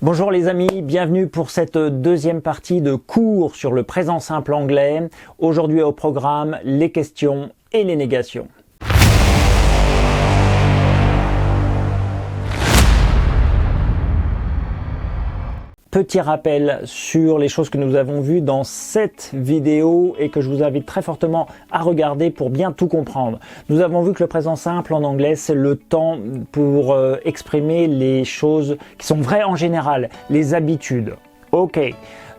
Bonjour les amis, bienvenue pour cette deuxième partie de cours sur le présent simple anglais. Aujourd'hui au programme, les questions et les négations. Petit rappel sur les choses que nous avons vues dans cette vidéo et que je vous invite très fortement à regarder pour bien tout comprendre. Nous avons vu que le présent simple en anglais, c'est le temps pour exprimer les choses qui sont vraies en général, les habitudes. Ok.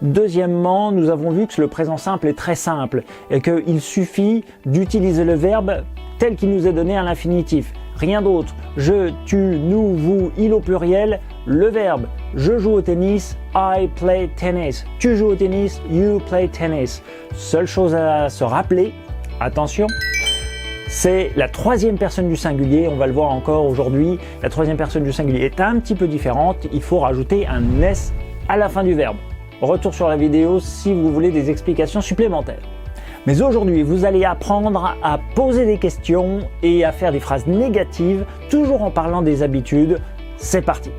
Deuxièmement, nous avons vu que le présent simple est très simple et qu'il suffit d'utiliser le verbe tel qu'il nous est donné à l'infinitif. Rien d'autre. Je, tu, nous, vous, il au pluriel, le verbe. Je joue au tennis, I play tennis. Tu joues au tennis, you play tennis. Seule chose à se rappeler, attention, c'est la troisième personne du singulier. On va le voir encore aujourd'hui. La troisième personne du singulier est un petit peu différente. Il faut rajouter un S à la fin du verbe. Retour sur la vidéo si vous voulez des explications supplémentaires. Mais aujourd'hui, vous allez apprendre à poser des questions et à faire des phrases négatives, toujours en parlant des habitudes. C'est parti!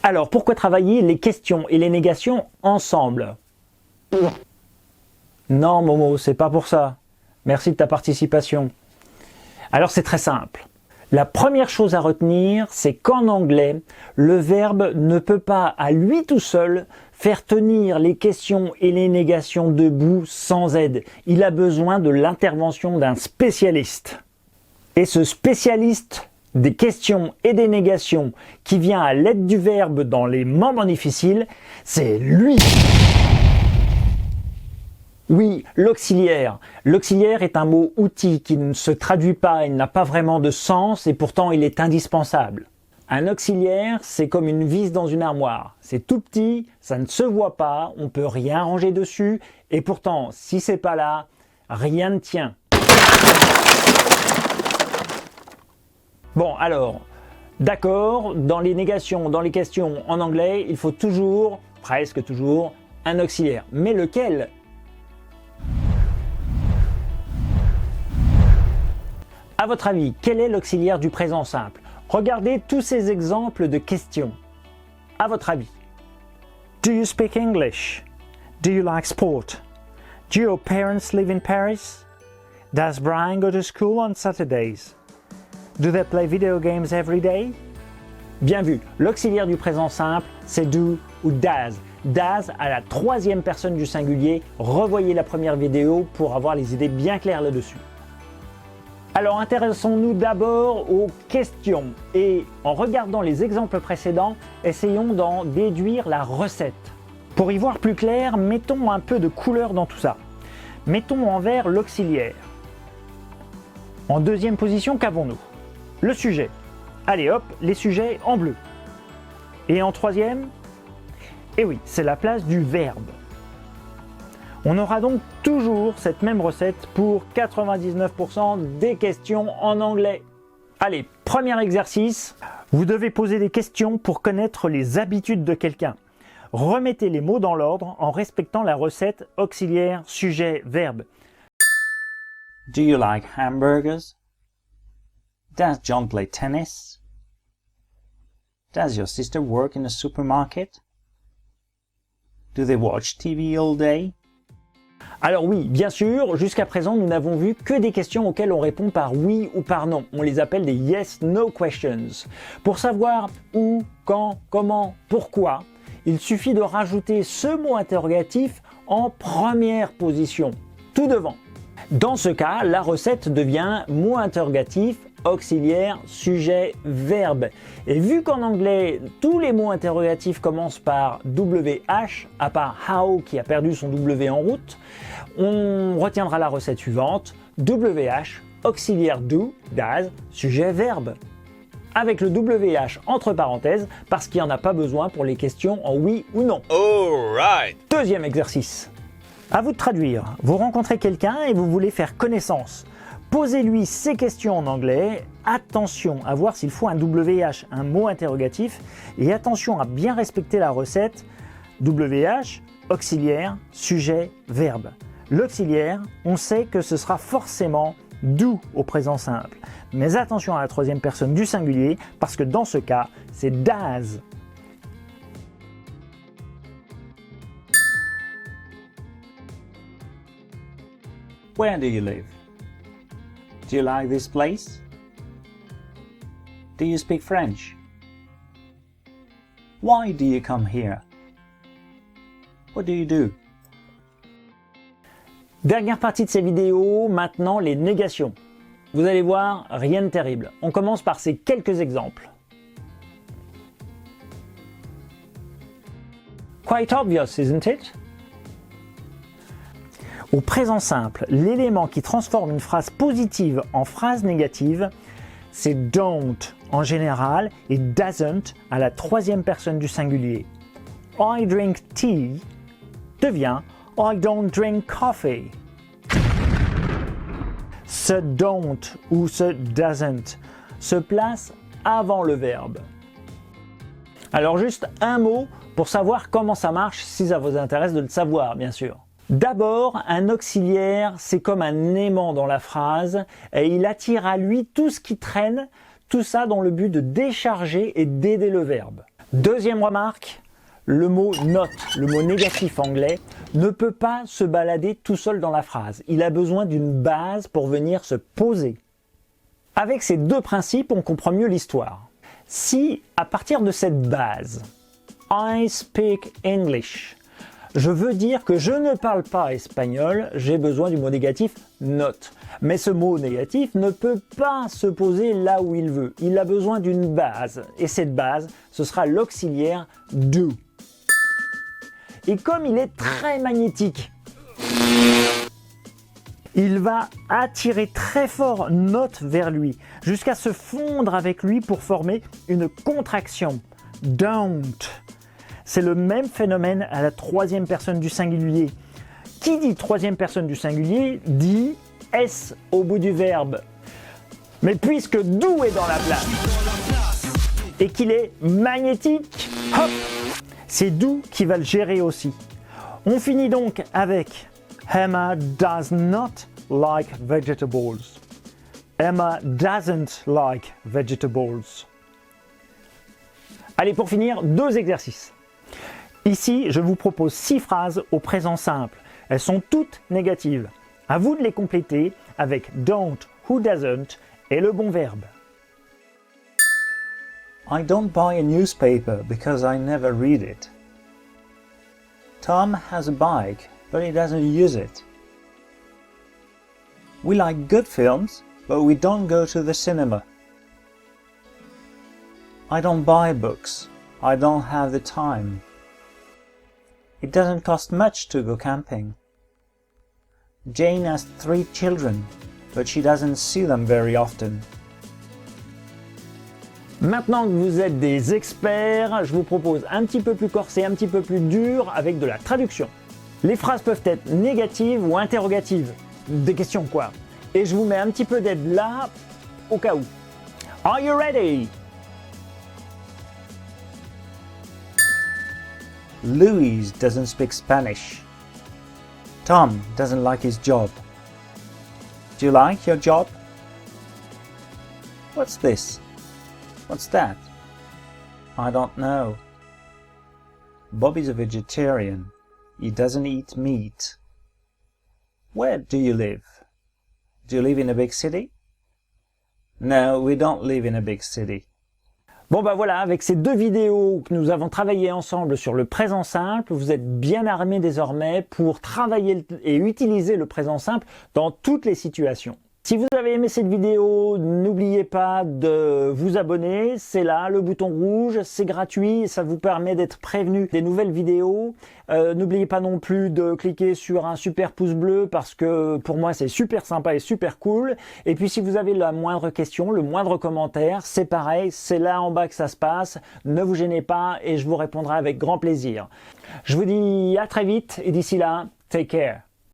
Alors, pourquoi travailler les questions et les négations ensemble? Non, Momo, c'est pas pour ça. Merci de ta participation. Alors, c'est très simple. La première chose à retenir, c'est qu'en anglais, le verbe ne peut pas, à lui tout seul, faire tenir les questions et les négations debout sans aide. Il a besoin de l'intervention d'un spécialiste. Et ce spécialiste des questions et des négations qui vient à l'aide du verbe dans les moments difficiles, c'est lui. Oui, l'auxiliaire. L'auxiliaire est un mot outil qui ne se traduit pas, il n'a pas vraiment de sens et pourtant il est indispensable. Un auxiliaire, c'est comme une vis dans une armoire. C'est tout petit, ça ne se voit pas, on peut rien ranger dessus et pourtant, si c'est pas là, rien ne tient. Bon, alors, d'accord, dans les négations, dans les questions en anglais, il faut toujours, presque toujours, un auxiliaire. Mais lequel ? À votre avis, quel est l'auxiliaire du présent simple? Regardez tous ces exemples de questions. À votre avis. Do you speak English? Do you like sport? Do your parents live in Paris? Does Brian go to school on Saturdays? Do they play video games every day? Bien vu, l'auxiliaire du présent simple, c'est do ou does. Does à la troisième personne du singulier. Revoyez la première vidéo pour avoir les idées bien claires là-dessus. Alors intéressons-nous d'abord aux questions et en regardant les exemples précédents, essayons d'en déduire la recette. Pour y voir plus clair, mettons un peu de couleur dans tout ça. Mettons en vert l'auxiliaire. En deuxième position, qu'avons-nous? Le sujet. Allez hop, les sujets en bleu. Et en troisième? Eh oui, c'est la place du verbe. On aura donc toujours cette même recette pour 99% des questions en anglais. Allez, premier exercice. Vous devez poser des questions pour connaître les habitudes de quelqu'un. Remettez les mots dans l'ordre en respectant la recette auxiliaire, sujet, verbe. Do you like hamburgers? Does John play tennis? Does your sister work in a supermarket? Do they watch TV all day? Alors oui, bien sûr, jusqu'à présent, nous n'avons vu que des questions auxquelles on répond par oui ou par non. On les appelle des yes-no questions. Pour savoir où, quand, comment, pourquoi, il suffit de rajouter ce mot interrogatif en première position, tout devant. Dans ce cas, la recette devient mot interrogatif, auxiliaire, sujet, verbe. Et vu qu'en anglais, tous les mots interrogatifs commencent par WH, à part how qui a perdu son W en route, on retiendra la recette suivante, WH, auxiliaire do, does, sujet, verbe. Avec le WH entre parenthèses, parce qu'il n'y en a pas besoin pour les questions en oui ou non. Alright. Deuxième exercice. À vous de traduire. Vous rencontrez quelqu'un et vous voulez faire connaissance. Posez-lui ces questions en anglais. Attention à voir s'il faut un WH, un mot interrogatif. Et attention à bien respecter la recette WH, auxiliaire, sujet, verbe. L'auxiliaire, on sait que ce sera forcément do au présent simple. Mais attention à la troisième personne du singulier, parce que dans ce cas, c'est does. Where do you live? Do you like this place? Do you speak French? Why do you come here? What do you do? Dernière partie de ces vidéos, maintenant les négations. Vous allez voir, rien de terrible. On commence par ces quelques exemples. Quite obvious, isn't it? Au présent simple, l'élément qui transforme une phrase positive en phrase négative, c'est don't en général et doesn't à la troisième personne du singulier. I drink tea devient I don't drink coffee. Ce don't ou ce doesn't se place avant le verbe. Alors juste un mot pour savoir comment ça marche, si ça vous intéresse de le savoir bien sûr. D'abord, un auxiliaire, c'est comme un aimant dans la phrase et il attire à lui tout ce qui traîne, tout ça dans le but de décharger et d'aider le verbe. Deuxième remarque, le mot not, le mot négatif anglais, ne peut pas se balader tout seul dans la phrase. Il a besoin d'une base pour venir se poser. Avec ces deux principes, on comprend mieux l'histoire. Si, à partir de cette base, I speak English, je veux dire que je ne parle pas espagnol, j'ai besoin du mot négatif not. Mais ce mot négatif ne peut pas se poser là où il veut. Il a besoin d'une base. Et cette base, ce sera l'auxiliaire do. Et comme il est très magnétique, il va attirer très fort not vers lui, jusqu'à se fondre avec lui pour former une contraction. Don't. C'est le même phénomène à la troisième personne du singulier. Qui dit troisième personne du singulier dit S au bout du verbe. Mais puisque do est dans la place et qu'il est magnétique, hop, c'est do qui va le gérer aussi. On finit donc avec Emma does not like vegetables. Emma doesn't like vegetables. Allez, pour finir, deux exercices. Ici, je vous propose 6 phrases au présent simple. Elles sont toutes négatives. À vous de les compléter avec don't, who doesn't et le bon verbe. I don't buy a newspaper because I never read it. Tom has a bike, but he doesn't use it. We like good films, but we don't go to the cinema. I don't buy books. I don't have the time. It doesn't cost much to go camping. Jane has 3 children, but she doesn't see them very often. Maintenant que vous êtes des experts, je vous propose un petit peu plus corsé, un petit peu plus dur avec de la traduction. Les phrases peuvent être négatives ou interrogatives. Des questions quoi. Et je vous mets un petit peu d'aide là, au cas où. Are you ready? Louise doesn't speak Spanish. Tom doesn't like his job. Do you like your job? What's this? What's that? I don't know. Bobby's a vegetarian. He doesn't eat meat. Where do you live? Do you live in a big city? No, we don't live in a big city. Bon bah voilà, avec ces deux vidéos que nous avons travaillé ensemble sur le présent simple, vous êtes bien armés désormais pour travailler et utiliser le présent simple dans toutes les situations. Si vous avez aimé cette vidéo, n'oubliez pas de vous abonner, c'est là, le bouton rouge, c'est gratuit, ça vous permet d'être prévenu des nouvelles vidéos. N'oubliez pas non plus de cliquer sur un super pouce bleu parce que pour moi c'est super sympa et super cool. Et puis si vous avez la moindre question, le moindre commentaire, c'est pareil, c'est là en bas que ça se passe, ne vous gênez pas et je vous répondrai avec grand plaisir. Je vous dis à très vite et d'ici là, take care.